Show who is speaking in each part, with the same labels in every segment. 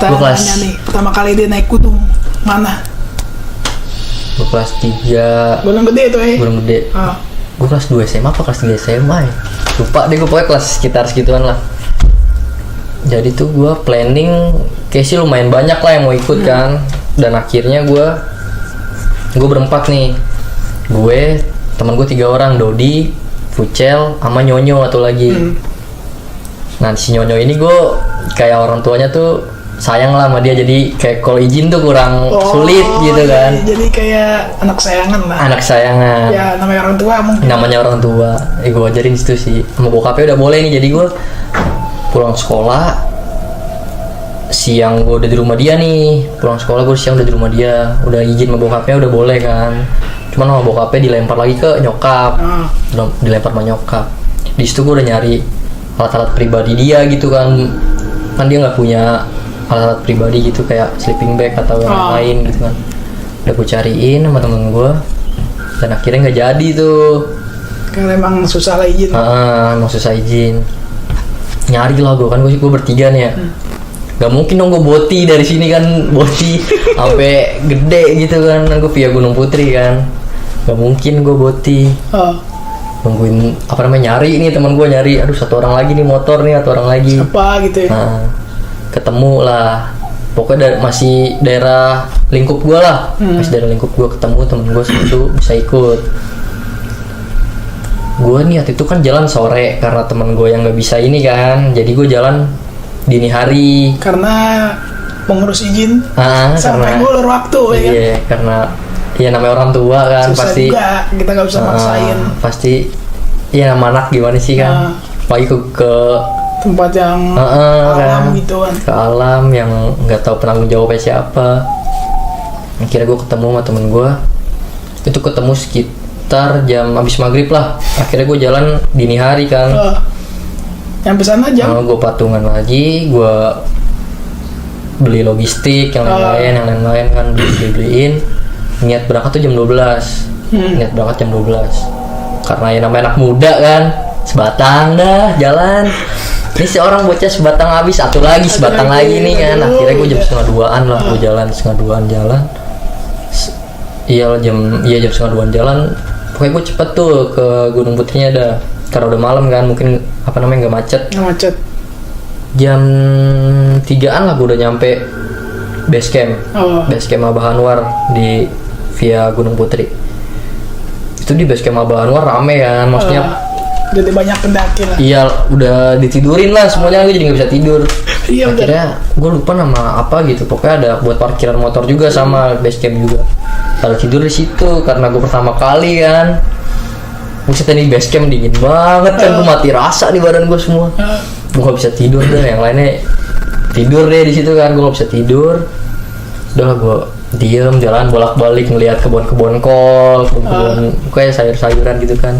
Speaker 1: Kita nanya nih, pertama kali dia naik gunung mana?
Speaker 2: Gue kelas 3.
Speaker 1: Gunung Gede itu
Speaker 2: Gunung Gede. Gue kelas 2 SMA apa kelas 3 SMA ya? Lupa deh gue, pokoknya kelas sekitar segituan lah. Jadi tuh gue planning kayak sih lumayan banyak lah yang mau ikut kan. Dan akhirnya gue berempat nih. Gue, teman gue 3 orang, Dodi, Fucel, sama Nyonyo atau lagi. Nah si Nyonyo ini gue kayak orang tuanya tuh sayang lah sama dia, jadi kayak kalau izin tuh kurang sulit gitu kan.
Speaker 1: Jadi kayak anak sayangan lah.
Speaker 2: Anak sayangan.
Speaker 1: Ya namanya orang tua mungkin.
Speaker 2: Namanya orang tua. Gue ajarin situ sih. Sama bokapnya udah boleh nih, jadi gue pulang sekolah siang gue udah di rumah dia nih. Pulang sekolah gue siang udah di rumah dia. Udah izin sama bokapnya udah boleh kan. Cuman sama bokapnya dilempar lagi ke nyokap. Dilempar sama nyokap. Di situ gue udah nyari alat-alat pribadi dia gitu kan. Kan dia nggak punya alat-alat pribadi gitu kayak sleeping bag atau yang lain gitu kan. Udah gue cariin sama temen gue. Dan akhirnya nggak jadi tuh.
Speaker 1: Karena emang susah lah izin.
Speaker 2: Emang susah izin. Nyari lah gue kan, gue bertiga nih ya. Gak mungkin dong gue boti dari sini kan, boti sampai gede gitu kan. Gue via Gunung Putri kan. Gak mungkin gue boti. Nungguin apa namanya, nyari nih teman gue nyari. Aduh satu orang lagi nih motor nih, satu orang lagi.
Speaker 1: Apa gitu ya?
Speaker 2: Nah, ketemu lah. Pokoknya masih daerah lingkup gue lah. Masih daerah lingkup gue, ketemu temen gue satu bisa ikut. Gue niat itu kan jalan sore karena teman gue yang nggak bisa ini kan. Jadi gue jalan dini hari.
Speaker 1: Karena mengurus izin. Sampai
Speaker 2: karena
Speaker 1: ngulur waktu ya kan.
Speaker 2: Iya, karena ya namanya orang tua kan.
Speaker 1: Susah
Speaker 2: pasti
Speaker 1: juga, kita nggak bisa maksain.
Speaker 2: Pasti ya nama anak gimana sih kan. Pagi ke
Speaker 1: tempat yang alam
Speaker 2: kan,
Speaker 1: gitu kan.
Speaker 2: ke alam yang nggak tahu penanggung jawabnya siapa. Akhirnya gue ketemu sama temen gue. Itu ketemu sekitar jam abis maghrib lah. Akhirnya gue jalan dini hari kan.
Speaker 1: Yang pesan aja.
Speaker 2: Gue patungan lagi, gue beli logistik yang lain-lain kan, beliin. Niat berangkat tuh jam 12. Niat berangkat jam 12. Karena ya namanya anak muda kan, sebatang dah jalan. Ini seorang bocah sebatang habis, satu lagi sebatang lagi nih kan. Akhirnya gue jam 1:30 lah, gue jalan 1:30 jalan. Jam 1:30 jalan. Pokoknya gue cepet tuh ke Gunung Putrinya dah. Karena udah malam kan, mungkin apa namanya nggak macet. Jam 3-an lah gue udah nyampe base camp. Base camp Abah Anwar di via Gunung Putri. Itu di base camp Abah Anwar rame kan, maksudnya
Speaker 1: jadi banyak pendaki lah.
Speaker 2: Iya, udah ditidurin lah semuanya, gue jadi nggak bisa tidur.
Speaker 1: Iya,
Speaker 2: akhirnya gue lupa nama apa gitu, pokoknya ada buat parkiran motor juga sama base camp juga. Lalu tidur di situ karena gue pertama kali kan. Buset, ini base camp dingin banget kan, gue mati rasa di badan gue semua. Gue nggak bisa tidur deh, yang lainnya tidur deh di situ kan, gue nggak bisa tidur. Udah lah, gue diem jalan bolak-balik ngelihat kebun-kebun kol, kebun kayak sayur-sayuran gitu kan.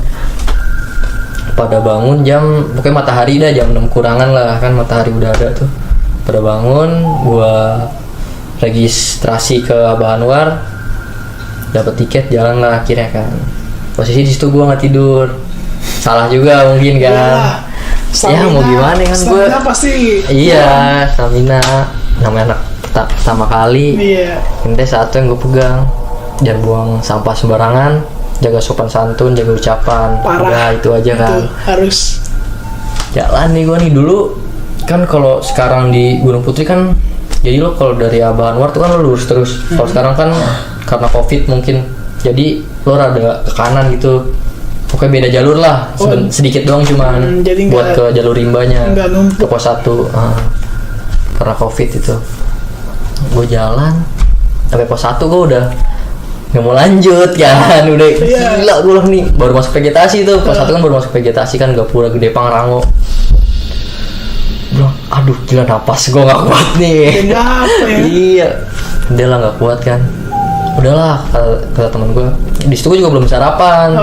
Speaker 2: Pada bangun pokoknya matahari dah jam 6 kurangan lah kan, matahari udah ada tuh. Pada bangun, gua registrasi ke Abah Anwar, dapat tiket, jalan lah akhirnya kan. Posisi di situ gua nggak tidur, salah juga mungkin kan. Ya mau gimana kan gua.
Speaker 1: Pasti.
Speaker 2: Iya, stamina. Namanya anak pertama kali.
Speaker 1: Iya.
Speaker 2: Ini satu yang gua pegang, jangan buang sampah sembarangan. Jaga sopan santun, jaga ucapan. Udah itu aja kan.
Speaker 1: Harus
Speaker 2: jalan nih gue nih dulu kan. Kalau sekarang di Gunung Putri kan, jadi lo kalau dari Abah Anwar tuh kan lo lurus terus. Kalau sekarang kan karena COVID mungkin, jadi lo rada ke kanan gitu. Pokoknya beda jalur lah, sedikit doang cuman buat ke jalur rimbanya, ke pos 1. Karena COVID itu, gue jalan sampai pos 1 gue udah nggak mau lanjut kan, udah gila gue nih, baru masuk vegetasi tuh. Pos 1 kan baru masuk vegetasi kan, Gapura Gede Pangrango. Bilang, aduh gila napas gue nggak kuat nih. Iya, dia lah nggak kuat kan. Udahlah kata teman gue. Di situ gue juga belum sarapan,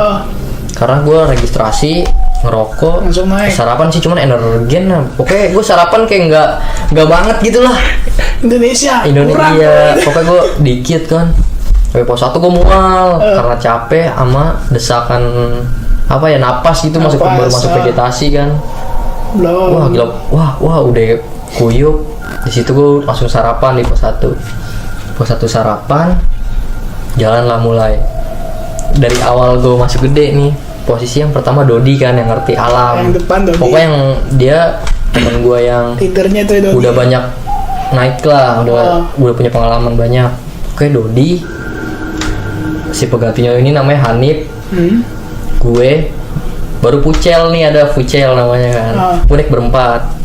Speaker 2: karena gue registrasi ngerokok. Sarapan sih cuman Energen. Pokoknya gue sarapan kayak nggak banget gitulah. Indonesia. Pokoknya gue dikit kan. Sampai pos 1 gue mual karena capek sama desakan apa ya, napas gitu, baru masuk vegetasi kan. Wah gila, wah udah kuyup Di situ gue langsung sarapan di pos 1. Pos 1 sarapan, jalan lah mulai. Dari awal gue masuk gede nih, posisi yang pertama Dodi kan yang ngerti alam.
Speaker 1: Yang depan Dodi.
Speaker 2: Pokoknya yang dia temen gue yang
Speaker 1: Leadernya tuh Dodi.
Speaker 2: udah banyak naik lah, udah punya pengalaman banyak. Oke, Dodi, si penggantinya ini namanya Hanif, gue baru Pucel nih, ada Pucel namanya kan. Gue naik berempat.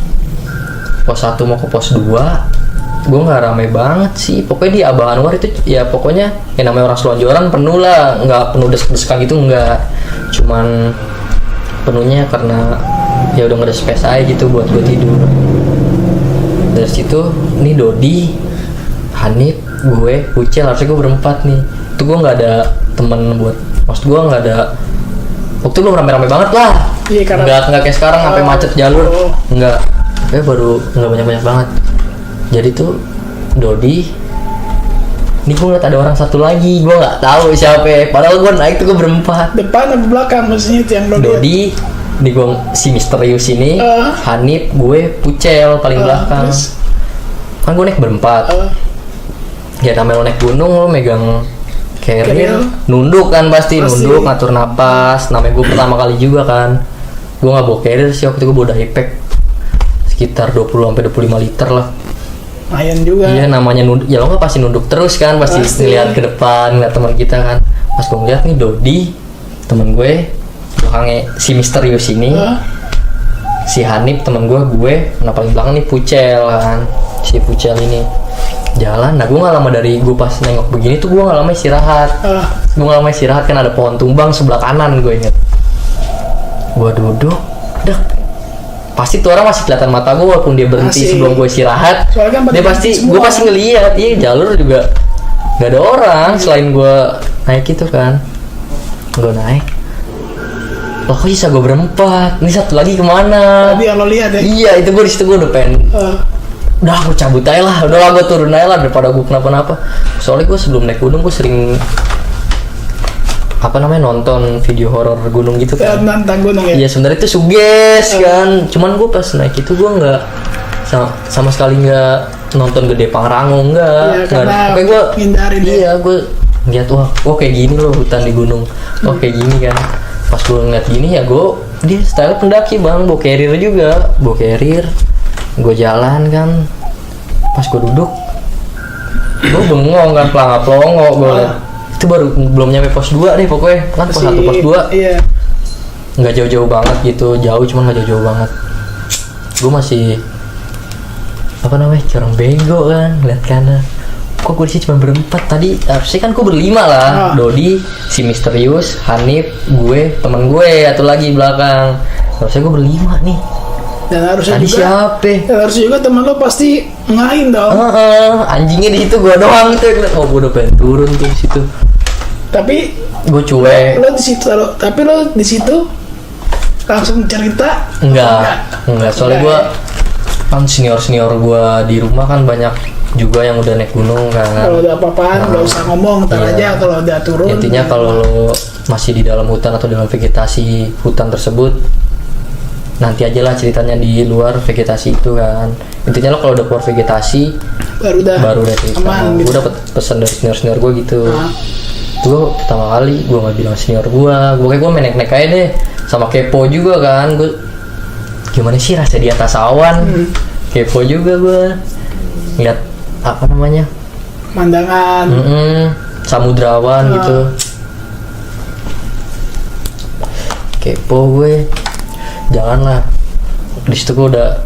Speaker 2: Pos 1 mau ke pos 2, gue nggak rame banget sih. Pokoknya di Abang Anwar itu ya pokoknya yang namanya orang selonjoran penuh lah, nggak penuh desek-desekan gitu, nggak. Cuman penuhnya karena ya udah nggak ada space aja gitu buat gue tidur. Dari situ nih Dodi, Hanif, gue, Pucel, harusnya gue berempat nih. Itu gue nggak ada temen buat, maksud gue nggak ada. Waktu itu belum rame-rame banget lah.
Speaker 1: Iya, karena
Speaker 2: nggak kayak sekarang sampai macet jalur. Nggak. Kayak baru nggak banyak-banyak banget. Jadi tuh Dodi, ini gue ngeliat ada orang satu lagi, gue nggak tahu siapa. Padahal gue naik tuh gue berempat.
Speaker 1: depan apa belakang maksudnya itu yang
Speaker 2: Dodi, ini gue si misterius ini, Hanif, gue, Pucel paling belakang.
Speaker 1: Terus?
Speaker 2: Kan gue naik berempat. Ya namanya lo naik gunung lo megang carrier, nunduk kan pasti nunduk, ngatur napas. Namanya gue pertama kali juga kan. Gue nggak bawa carrier sih, waktu itu gue bawa diapek sekitar 20-25 liter lah.
Speaker 1: lumayan juga.
Speaker 2: Iya namanya nunduk, ya lo nggak pasti nunduk terus kan, pasti ngeliat ke depan, ngeliat teman kita kan. Pas gue ngeliat nih Dodi, temen gue, belakangnya si misterius ini, si Hanif temen gue, nah paling belakang nih Pucel kan, si Pucel ini jalan. Nah gue nggak lama dari gue pas nengok begini tuh gue nggak lama istirahat. Gue nggak lama istirahat kan ada pohon tumbang sebelah kanan gue inget. Gue duduk, dah pasti tuh orang masih kelihatan mata gue walaupun dia berhenti sebelum gue istirahat.
Speaker 1: Kan
Speaker 2: dia pasti, gue pasti ngeliat, iya jalur juga nggak ada orang selain gue naik itu kan. Gue naik, loh kok bisa gue berempat? Ini satu lagi kemana?
Speaker 1: Tadi yang lo lihat ya?
Speaker 2: Iya itu gue disitu gue udah pengen. Udah aku cabut aja lah, udah lah gue turun aja lah daripada gue kenapa-napa. Soalnya gue sebelum naik gunung gue sering nonton video horor gunung gitu kan.
Speaker 1: Nantang gunung ya?
Speaker 2: Iya sebenarnya itu suges kan. Cuman gue pas naik itu gue nggak sama sekali nggak nonton Gede Pangrango nggak.
Speaker 1: Karena
Speaker 2: gue
Speaker 1: ngindarin.
Speaker 2: Iya gue lihat wah kayak gini loh hutan di gunung. Oh kayak gini kan. Pas gue ngeliat gini ya dia style pendaki bang, bawa carrier juga, gue jalan kan. Pas gue duduk gue bengong kan, pelangap-pelongo gue liat. Itu baru belum nyampe pos 2 deh pokoknya kan. Pos 1 pos 2
Speaker 1: iya.
Speaker 2: Nggak jauh-jauh banget gitu, jauh cuman nggak jauh-jauh banget. Gue masih curang bego kan, lihat kanan kok gue disini cuma berempat. Tadi harusnya kan gue berlima lah. Dodi, si misterius, Hanif, gue, temen gue atau lagi belakang. Harusnya gue berlima nih.
Speaker 1: Dan harusnya
Speaker 2: tadi
Speaker 1: juga
Speaker 2: siapa?
Speaker 1: Dan harusnya juga teman lo pasti ngain dong.
Speaker 2: Anjingnya di situ gue doang tuh. Oh gue udah pengen turun tuh di situ.
Speaker 1: Tapi
Speaker 2: gue cuek.
Speaker 1: Lo di situ, tapi lo di situ langsung cerita?
Speaker 2: Enggak. Soalnya gue kan senior gue di rumah kan banyak juga yang udah naik gunung kan.
Speaker 1: Kalau udah apa-apaan nggak usah ngomong, ntar aja kalau udah turun.
Speaker 2: Intinya kalau lo masih di dalam hutan atau dalam vegetasi hutan tersebut, nanti aja lah ceritanya di luar vegetasi itu kan. Intinya lo kalau udah keluar vegetasi baru udah cerita. Gitu. Gue dapet pesan dari senior gue gitu. Itu gue pertama kali gue nggak bilang senior gue kayak gue main naik aja deh sama kepo juga kan. Gue gimana sih rasa di atas awan. Kepo juga gue lihat
Speaker 1: pemandangan
Speaker 2: samudrawan gitu. Kepo gue jalan lah di situ. Gue udah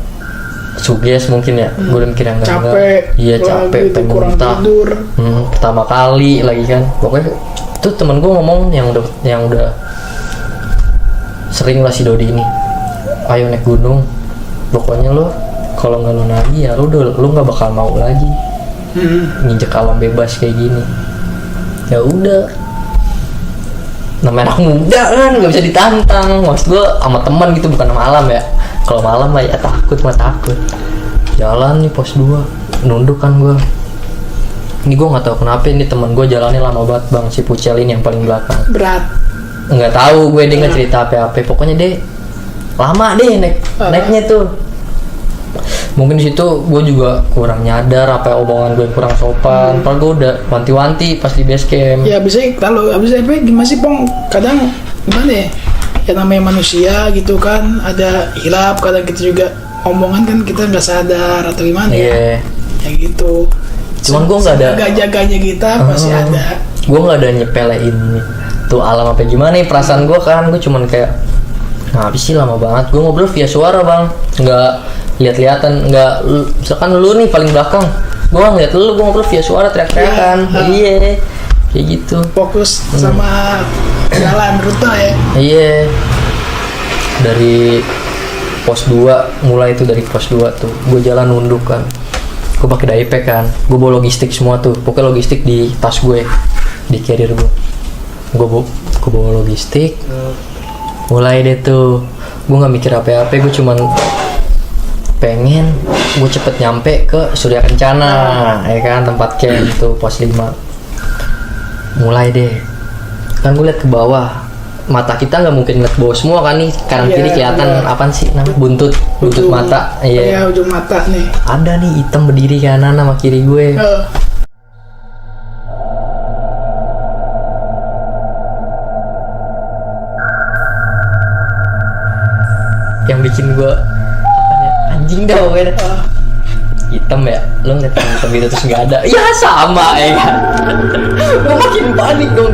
Speaker 2: suges mungkin ya. Gue udah mikir yang enggak. Iya capek, pengen muntah. Pertama kali lagi kan. Pokoknya tuh temen gue ngomong yang udah sering lah si Dodi ini. Ayo naik gunung. Pokoknya lo kalau nggak lo nagih ya lo nggak bakal mau lagi nginjek alam bebas kayak gini. Ya udah. Namanya anak muda kan nggak bisa ditantang. Maksud gue sama teman gitu bukan sama alam ya. Kalau malam lah ya takut. Jalan nih pos 2 nunduk kan gue. Ini gue nggak tahu kenapa ini teman gue jalannya lama banget bang, si Pucel ini yang paling belakang.
Speaker 1: Berat.
Speaker 2: Nggak tahu gue dia nggak cerita apa-apa. Pokoknya deh lama deh naiknya tuh. mungkin di situ gue juga kurang nyadar apa omongan gue kurang sopan. Padahal gue udah wanti-wanti pas di base camp.
Speaker 1: Ya bisa kalau habis efek gimana sih Pong? Kadang gimana ya? Ya namanya manusia gitu kan, ada hilap, kadang kita juga omongan kan kita nggak sadar atau gimana ya? Ya gitu.
Speaker 2: Cuman gue nggak ada
Speaker 1: jaga-jaganya kita masih ada.
Speaker 2: Gue nggak ada nyepelein tuh alam apa gimana nih perasaan gue kan. Gue cuman kayak habis sih lama banget. Gue ngobrol via suara bang, nggak lihat-lihatan, nggak misalkan lu nih paling belakang, gue ngeliat lu, gue ngobrol via suara teriak-teriakan. Iya kayak gitu,
Speaker 1: fokus sama jalan rute ya.
Speaker 2: Iya, dari pos 2 mulai itu, dari pos 2 tuh gue jalan nunduk kan, gue pakai daypack kan, gue bawa logistik semua tuh, pokoknya logistik di tas gue, di carrier gue bawa logistik. Mulai deh tuh gue nggak mikir apa-apa, gue cuman pengen gue cepet nyampe ke Surya Kencana ya kan, tempat camp tuh pos 5. Mulai deh kan gue liat ke bawah, mata kita nggak mungkin ngeliat ke bawah semua kan nih, kanan kiri kelihatan apaan sih namanya, buntut mata.
Speaker 1: Iya, ujung mata nih
Speaker 2: ada nih hitam berdiri kanan sama kiri gue. Yang bikin gue anjing dah pokoknya hitam ya, lo ngeliat hitam itu terus nggak ada, ya sama ya kan. Gue makin panik dong.